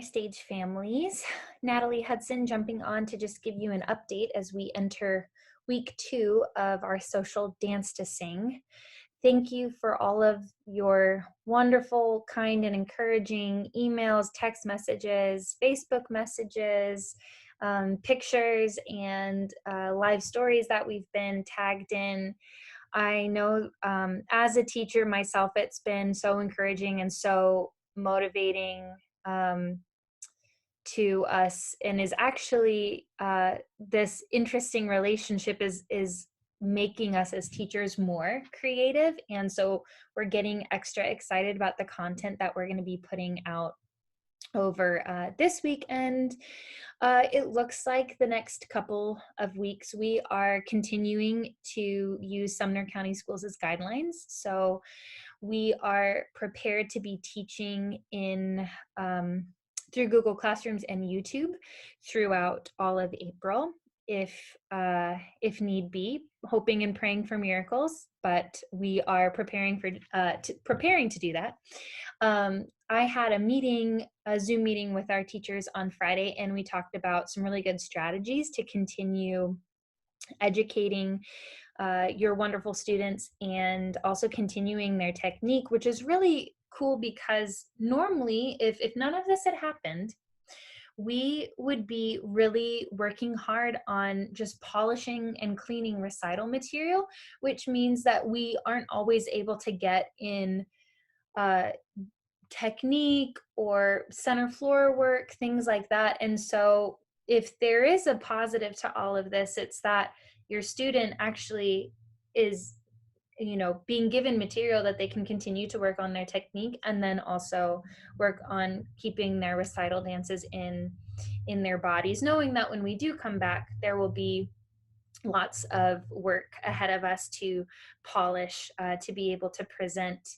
Stage families. Natalie Hudson jumping on to just give you an update as we enter week 2 of our social Dance to Sing. Thank you for all of your wonderful, kind, and encouraging emails, text messages, Facebook messages, pictures, and live stories that we've been tagged in. I know as a teacher myself, it's been so encouraging and so motivating um, to us, and is actually this interesting relationship is making us as teachers more creative, and so we're getting extra excited about the content that we're going to be putting out over this weekend. It looks like the next couple of weeks we are continuing to use Sumner County Schools as guidelines. So we are prepared to be teaching in through Google Classrooms and YouTube throughout all of April, if need be, hoping and praying for miracles. But we are preparing to do that. I had a Zoom meeting with our teachers on Friday, and we talked about some really good strategies to continue educating your wonderful students and also continuing their technique, which is really cool because normally if none of this had happened, we would be really working hard on just polishing and cleaning recital material, which means that we aren't always able to get in technique or center floor work, things like that. And so if there is a positive to all of this, it's that your student actually is being given material that they can continue to work on their technique, and then also work on keeping their recital dances in their bodies, knowing that when we do come back, there will be lots of work ahead of us to polish, to be able to present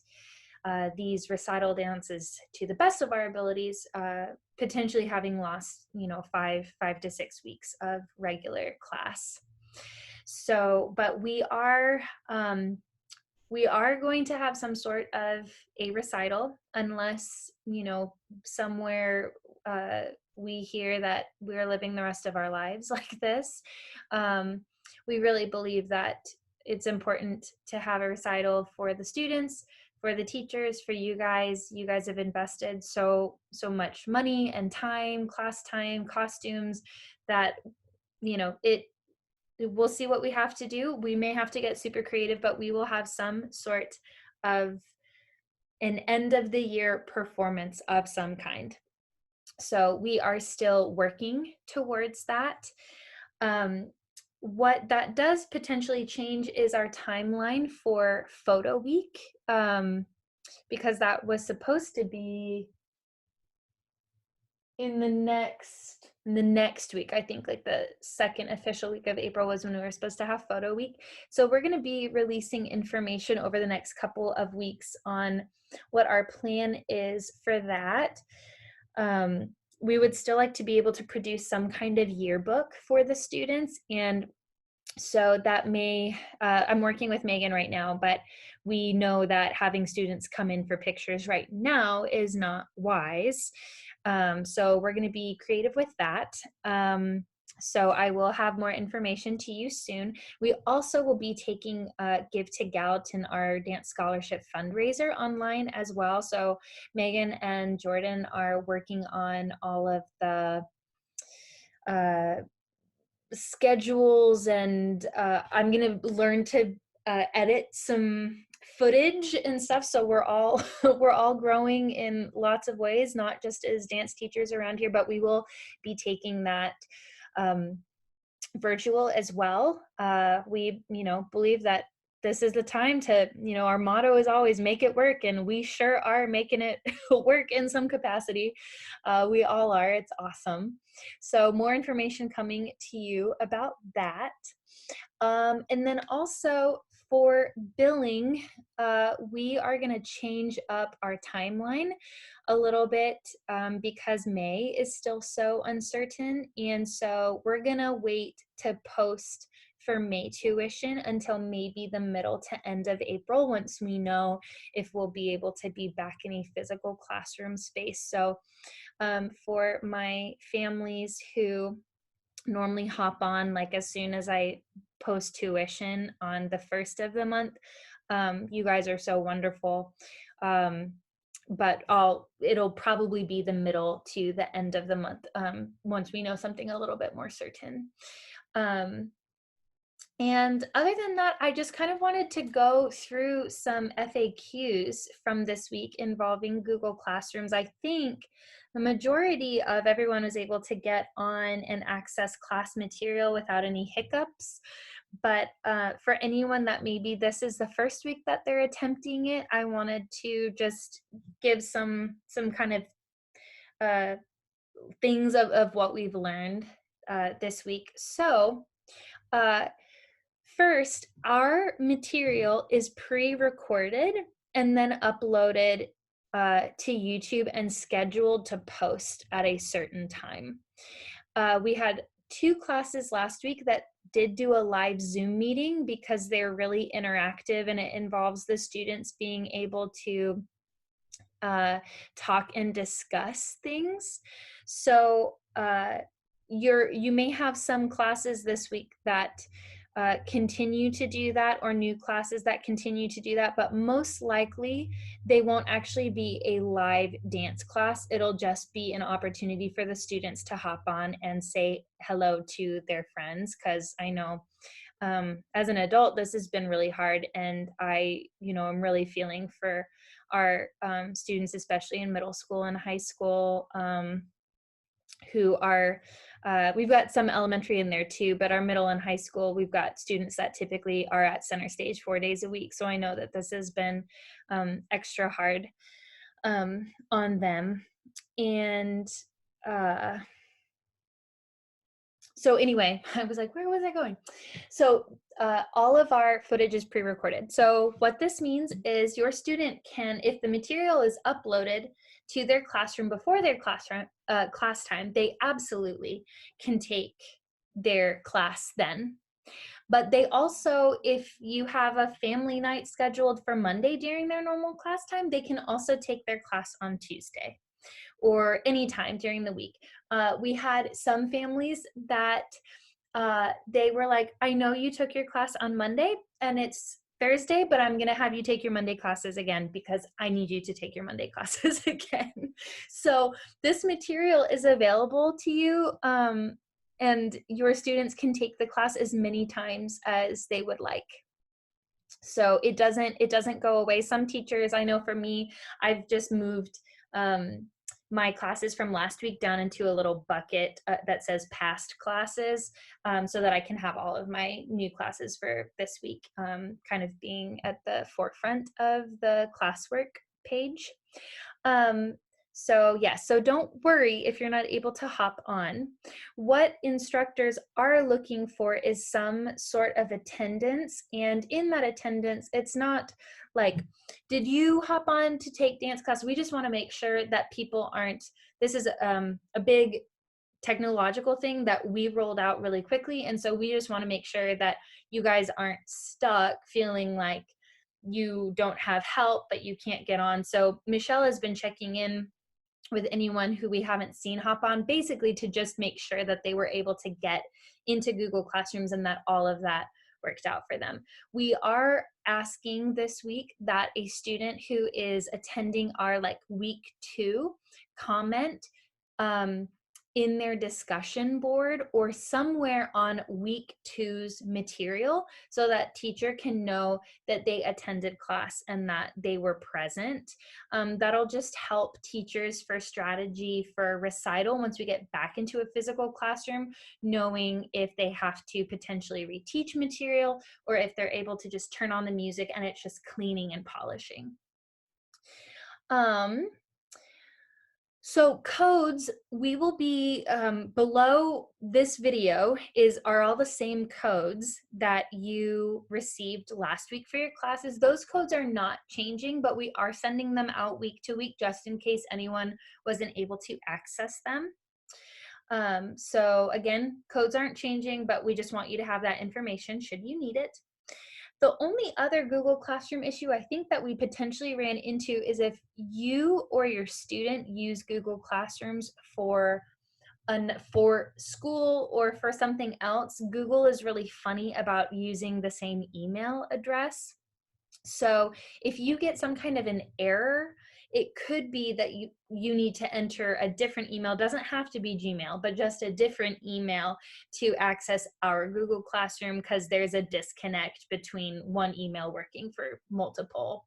these recital dances to the best of our abilities, potentially having lost 5 to 6 weeks of regular class. So, but we are going to have some sort of a recital, unless somewhere we hear that we're living the rest of our lives like this. We really believe that it's important to have a recital for the students, for the teachers, for you guys. You guys have invested so much money and time, class time, costumes, that we'll see what we have to do. We may have to get super creative, but we will have some sort of an end of the year performance of some kind. So we are still working towards that. What that does potentially change is our timeline for photo week, because that was supposed to be in the next week. I think like the second official week of April was when we were supposed to have photo week. So we're going to be releasing information over the next couple of weeks on what our plan is for that. We would still like to be able to produce some kind of yearbook for the students, and so that may, I'm working with Megan right now, but we know that having students come in for pictures right now is not wise. So we're going to be creative with that. So I will have more information to you soon. We also will be taking Give to Gallatin, our dance scholarship fundraiser, online as well. So Megan and Jordan are working on all of the schedules, and I'm gonna learn to edit some footage and stuff, so we're all we're all growing in lots of ways, not just as dance teachers around here, but we will be taking that virtual as well. We believe that this is the time to, our motto is always make it work, and we sure are making it work in some capacity. We all are. It's awesome. So more information coming to you about that. And then also for billing, we are going to change up our timeline a little bit, because May is still so uncertain. And so we're going to wait to post for May tuition until maybe the middle to end of April, once we know if we'll be able to be back in a physical classroom space. So for my families who normally hop on like as soon as I post tuition on the first of the month, you guys are so wonderful. But it'll probably be the middle to the end of the month, once we know something a little bit more certain. And other than that, I just kind of wanted to go through some FAQs from this week involving Google Classrooms. I think the majority of everyone was able to get on and access class material without any hiccups. But for anyone that maybe this is the first week that they're attempting it, I wanted to just give some kind of things of what we've learned this week. So first, our material is pre-recorded and then uploaded to YouTube and scheduled to post at a certain time. We had 2 classes last week that did do a live Zoom meeting because they're really interactive and it involves the students being able to talk and discuss things. So you may have some classes this week that continue to do that, or new classes that continue to do that, but most likely they won't actually be a live dance class. It'll just be an opportunity for the students to hop on and say hello to their friends, because I know as an adult this has been really hard, and I'm really feeling for our students, especially in middle school and high school, who are, we've got some elementary in there too, but our middle and high school, we've got students that typically are at center stage 4 days a week. So I know that this has been extra hard on them. And so anyway, I was like, where was I going? So all of our footage is pre-recorded. So what this means is your student can, if the material is uploaded to their classroom before their class time, they absolutely can take their class then. But they also, if you have a family night scheduled for Monday during their normal class time, they can also take their class on Tuesday or anytime during the week. We had some families that they were like, I know you took your class on Monday and it's Thursday, but I'm going to have you take your Monday classes again because I need you to take your Monday classes again. So this material is available to you, and your students can take the class as many times as they would like. So it doesn't go away. Some teachers, I know for me, I've just moved my classes from last week down into a little bucket that says past classes, so that I can have all of my new classes for this week kind of being at the forefront of the classwork page. So yes, so don't worry if you're not able to hop on. What instructors are looking for is some sort of attendance, and in that attendance, it's not like, did you hop on to take dance class? We just want to make sure that people aren't, this is a big technological thing that we rolled out really quickly, and so we just want to make sure that you guys aren't stuck feeling like you don't have help, but you can't get on. So Michelle has been checking in with anyone who we haven't seen hop on, basically to just make sure that they were able to get into Google Classrooms and that all of that worked out for them. We are asking this week that a student who is attending our week 2 comment in their discussion board or somewhere on week 2's material, so that teacher can know that they attended class and that they were present. That'll just help teachers for strategy for recital once we get back into a physical classroom, knowing if they have to potentially reteach material or if they're able to just turn on the music and it's just cleaning and polishing. So codes, we will be below this video are all the same codes that you received last week for your classes. Those codes are not changing, but we are sending them out week to week just in case anyone wasn't able to access them. So again, codes aren't changing, but we just want you to have that information should you need it. The only other Google Classroom issue I think that we potentially ran into is if you or your student use Google Classrooms for school or for something else. Google is really funny about using the same email address. So if you get some kind of an error, it could be that you need to enter a different email. It doesn't have to be Gmail, but just a different email to access our Google Classroom, because there's a disconnect between one email working for multiple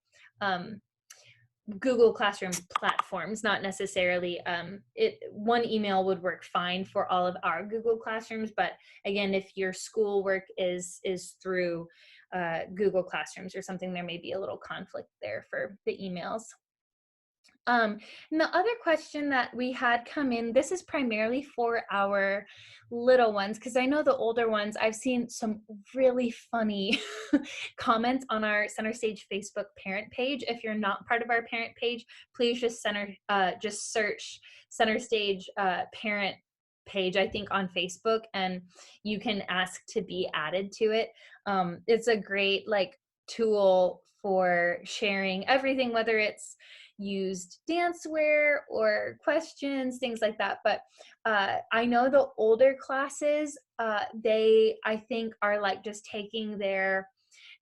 Google Classroom platforms, not necessarily one email would work fine for all of our Google Classrooms, but again, if your school work is through Google Classrooms or something, there may be a little conflict there for the emails. And the other question that we had come in, this is primarily for our little ones, because I know the older ones, I've seen some really funny comments on our Center Stage Facebook parent page. If you're not part of our parent page, please just search Center Stage parent page, I think, on Facebook, and you can ask to be added to it. It's a great tool for sharing everything, whether it's used danceware or questions, things like that. But I know the older classes, they, I think, are just taking their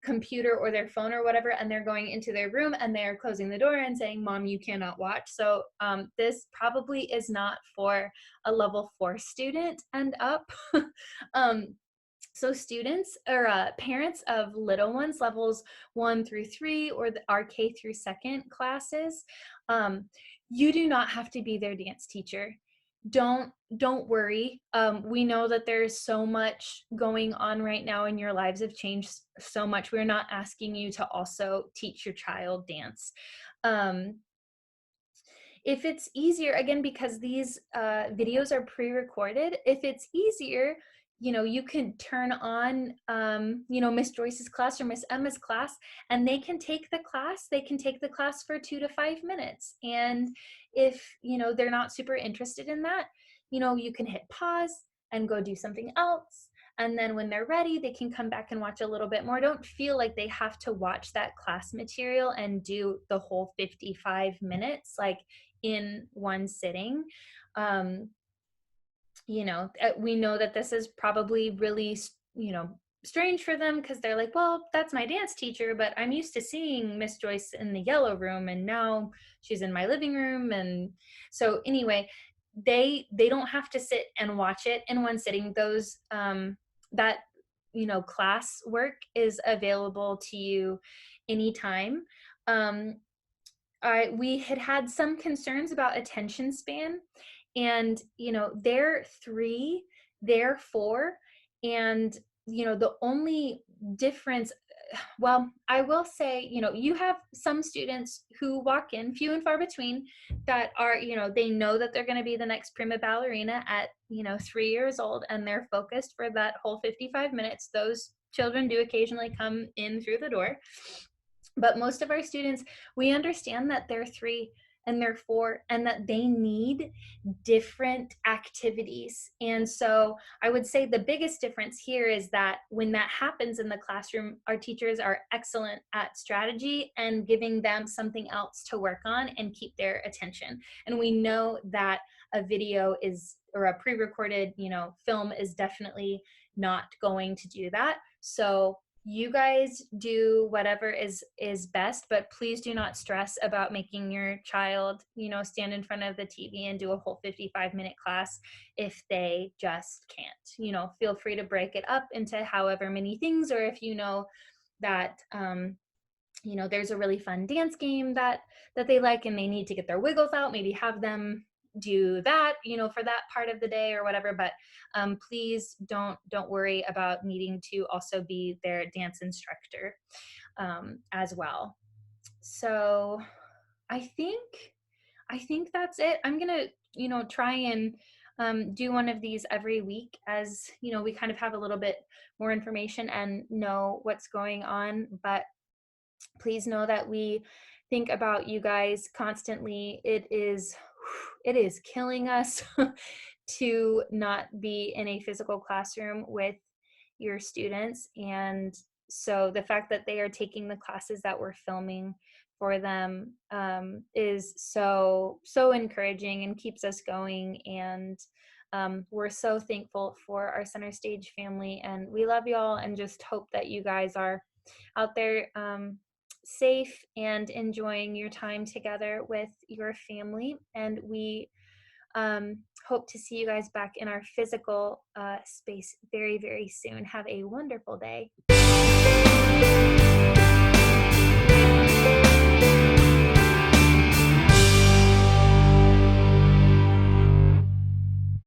computer or their phone or whatever, and they're going into their room and they're closing the door and saying, "Mom, you cannot watch." So this probably is not for a level 4 student and up. So students or parents of little ones, levels 1 through 3, or our K through 2nd classes, you do not have to be their dance teacher. Don't worry. We know that there's so much going on right now, and your lives have changed so much. We're not asking you to also teach your child dance. If it's easier, again, because these videos are pre-recorded, if it's easier, you can turn on, Miss Joyce's class or Miss Emma's class, and they can take the class. They can take the class for 2 to 5 minutes. And if, they're not super interested in that, you can hit pause and go do something else. And then when they're ready, they can come back and watch a little bit more. Don't feel like they have to watch that class material and do the whole 55 minutes in one sitting. We know that this is probably really, strange for them, because they're like, well, that's my dance teacher, but I'm used to seeing Miss Joyce in the yellow room, and now she's in my living room. And so anyway, they don't have to sit and watch it in one sitting. Those that class work is available to you anytime. We had some concerns about attention span, and they're 3, they're 4, and the only difference, well, I will say, you have some students who walk in, few and far between, that are, they know that they're going to be the next prima ballerina at 3 years old, and they're focused for that whole 55 minutes. Those children do occasionally come in through the door. But most of our students, we understand that they're 3 and they're 4, and that they need different activities. And so I would say the biggest difference here is that when that happens in the classroom, our teachers are excellent at strategy and giving them something else to work on and keep their attention. And we know that a video or a pre-recorded, film is definitely not going to do that. So you guys do whatever is best, but please do not stress about making your child, stand in front of the TV and do a whole 55-minute class if they just can't. Feel free to break it up into however many things, or if that there's a really fun dance game that they like and they need to get their wiggles out, maybe have them do that, for that part of the day or whatever. But please don't worry about needing to also be their dance instructor as well. So I think that's it. I'm gonna try and do one of these every week, as we kind of have a little bit more information and know what's going on. But please know that we think about you guys constantly. It is it is killing us to not be in a physical classroom with your students. And so the fact that they are taking the classes that we're filming for them is so encouraging and keeps us going. And we're so thankful for our Center Stage family, and we love y'all and just hope that you guys are out there safe and enjoying your time together with your family. And we hope to see you guys back in our physical space very, very soon. Have a wonderful day.